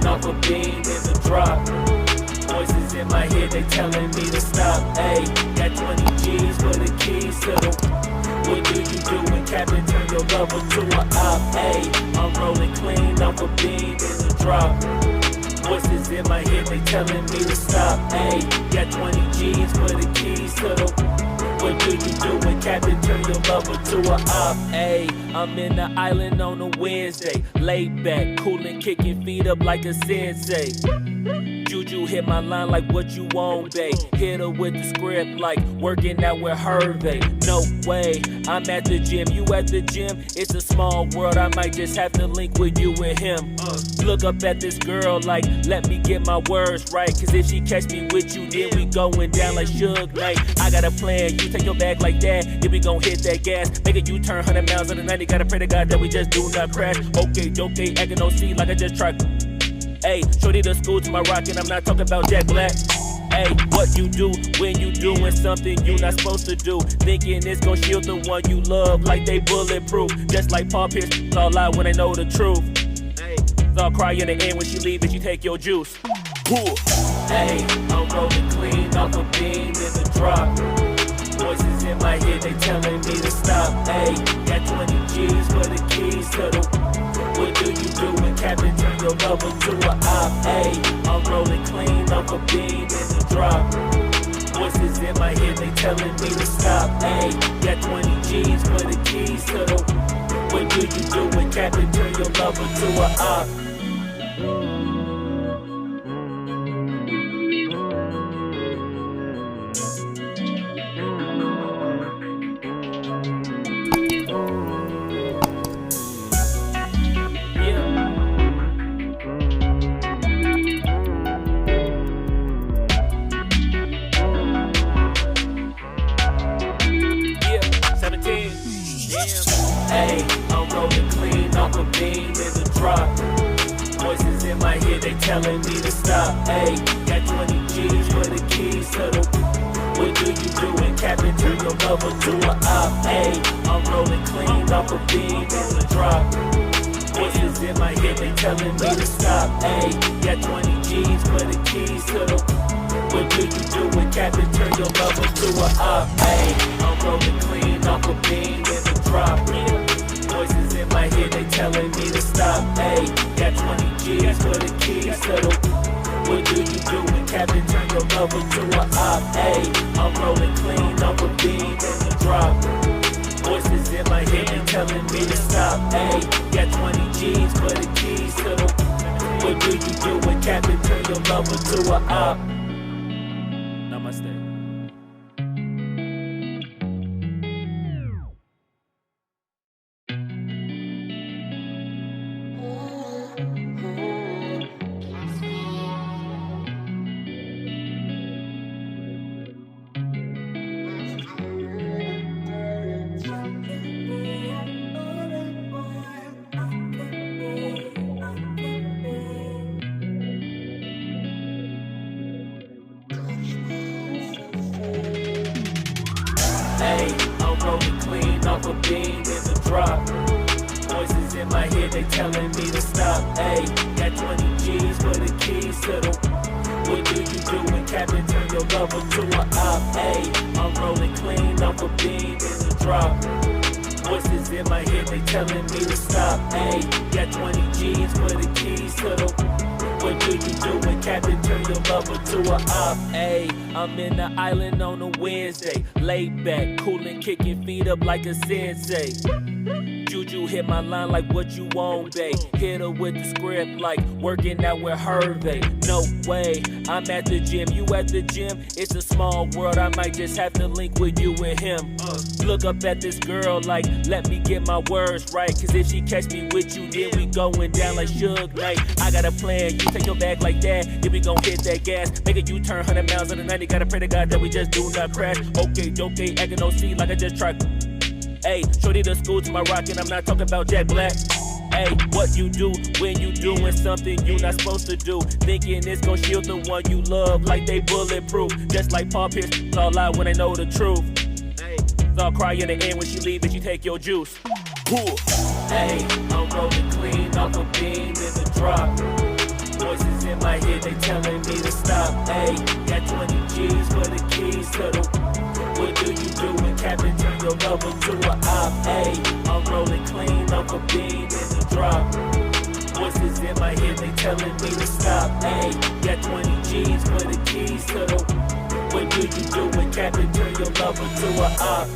clean off a bean in the drop. Voices in my head, they telling me to stop. Ayy, got 20 G's for the keys to the. What do you do when Captain turn your lover to a op? Ayy, I'm rolling clean off a bean in the drop. Voices in my head, they telling me to stop. Ayy, got 20 G's for the keys to the. What do you do when Captain turn your lover to a op? Ayy, I'm in the island on a Wednesday, laid back, coolin', kicking feet up like a sensei. Juju hit my line like what you want, babe. Hit her with the script like working out with Hervey. No way, I'm at the gym, you at the gym. It's a small world, I might just have to link with you and him. Look up at this girl like, let me get my words right. Cause if she catch me with you, then we going down like Suge Knight. I got a plan, you take your bag like that, then we gon' hit that gas. Make a U-turn 100 miles on the 90, gotta pray to God that we just do not crash. Okay, acting no C like I just tried. Ayy, shorty the school to my rocket, I'm not talking about Jack Black. Ayy, what you do when you doing something you not supposed to do? Thinking it's gon' shield the one you love like they bulletproof. Just like Paul Pierce, all lie when they know the truth. Ayy, I'll cry in the end when she leave and she take your juice. Ayy, I'm rolling clean off a bean in the drop. Voices in my head, they telling me to stop. Ayy, got 20 G's for the keys to the. What do you do when Captain turn your lover to a op? Ayy, I'm rolling clean off a bean in the drop. Voices in my head, they telling me to stop. Ayy, got 20 G's for the keys to the. What do you do when Captain turn your lover to a op? Ayy, I'm rolling clean off a bean in the drop. Voices in my head, they telling me to stop. Ayy, got 20 G's for the keys to the. What do you do when Captain turn your lover to a op? Ayy, I'm rolling clean off a bean in the drop. Voices in my head, they telling me to stop. Ayy, got 20 G's for the keys to the. What do you do when Captain turn your lover to a op? Ayy, I'm rolling clean off a bean in the drop. Voices in my head, they telling me to stop. Ayy, got 20 G's for the keys to the. What do you do when Captain turn your lover to a op? Ayy, I'm rolling clean off a bean in the drop. Voices in my head, they telling me to stop. Ayy, got 20 G's for the keys to the. What do you do when Captain turn your lover to a op? Namaste. Ayy, I'm rolling clean off a bean in the drop. Voices in my head, they telling me to stop. Ayy, got 20 G's for the keys to the. What do you do when Captain turn your lover to a op? Ayy, I'm rolling clean off a bean in the drop. Voices in my head, they telling me to stop. Ayy, got 20 G's for the keys to the. What do you do when Captain turn your lover to a op? Ayy, I'm in the island on a Wednesday, laid back, coolin', kicking feet up like a sensei. Juju hit my line like what you want, babe. Hit her with the script like working out with Hervey. No way, I'm at the gym, you at the gym. It's a small world, I might just have to link with you and him. Look up at this girl like, let me get my words right. Cause if she catch me with you, then we going down like Suge Knight. I got a plan, you take your bag like that, then we gon' hit that gas. Make a U-turn 100 miles on the 90, gotta pray to God that we just do not crash. Okay, acting no C like I just tried. Ayy, shorty the school to my rocket, I'm not talking about Jack Black. Ayy, what you do when you doing something you not supposed to do? Thinking it's gon' shield the one you love like they bulletproof. Just like Paul Pierce, all lie when they know the truth. Ayy, I'll cry in the end when she leave and she take your juice. Ayy, I'm rolling clean off a bean in the drop. in my head, they telling me to stop. Ayy, got 20 G's for the keys to the. What do you do when Captain turn your lover to a op? Ayy, I'm rolling clean off a beam in the drop. Voices in my head, they telling me to stop. Ayy, got 20 G's for the keys to the. What do you do when Captain turn your lover to a op?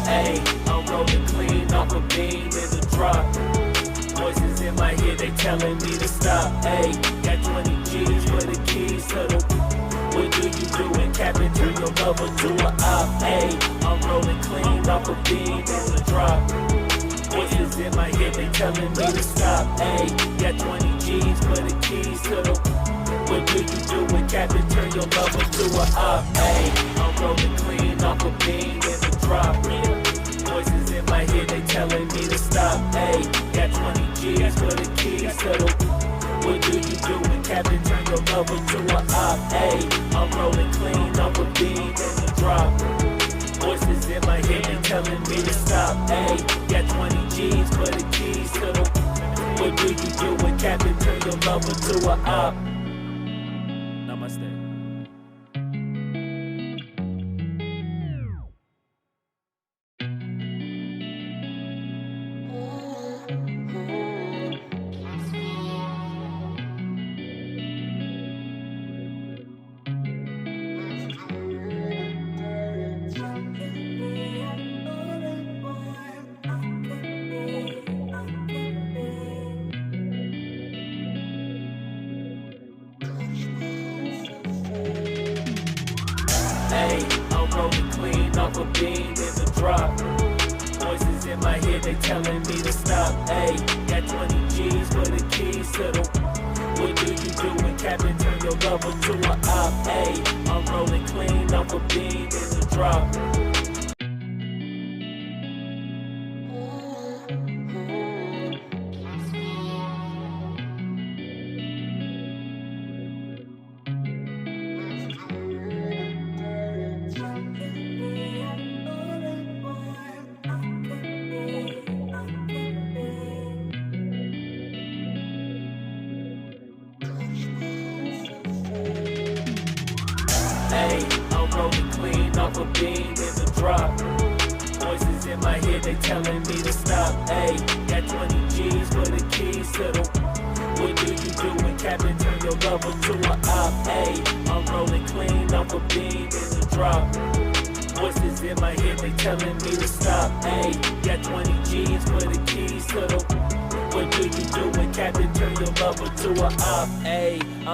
Ayy, I'm rolling clean off a beam in the drop. Voices in my head, they telling me to stop. Ayy, got 20 G's for the keys to the. What do you do when Captain turn your lover to a op? Ayy, I'm rolling clean off a beam in the drop. Voices in my head, they telling me to stop. Ayy, got 20 G's for the keys to the. What do you do when Captain turn your lover to a op? Ayy, I'm rolling clean off a beam in the drop. Voices in my head, they telling me to stop. Ayy, got 20 G's for the keys to the. What do you do when Captain turn your lover to a op? Ayy, I'm rolling clean off a beam in the drop. Voices in my head, they telling me to stop. Ayy, got 20 G's for the keys to the. What do you do when Captain turn your lover to a op? Namaste. Ayy, I'm rolling clean off a beam in the drop. Voices in my head, they telling me to stop. Ayy, got 20 G's for the keys to the. What do you do when Captain turn your lover to a op? Ayy, I'm rolling clean off a beam in the drop. Ayy, I'm rolling clean off a beam in the drop. Voices in my head, they telling me to stop. Ayy, got 20 G's for the keys to the. What do you do when Captain turn your lover to a op? Ayy, I'm rolling clean off a beam in the drop. Voices in my head, they telling me to stop. Ayy, got 20 G's for the keys to the. What do you do when Captain turn your lover to a op? Ayy.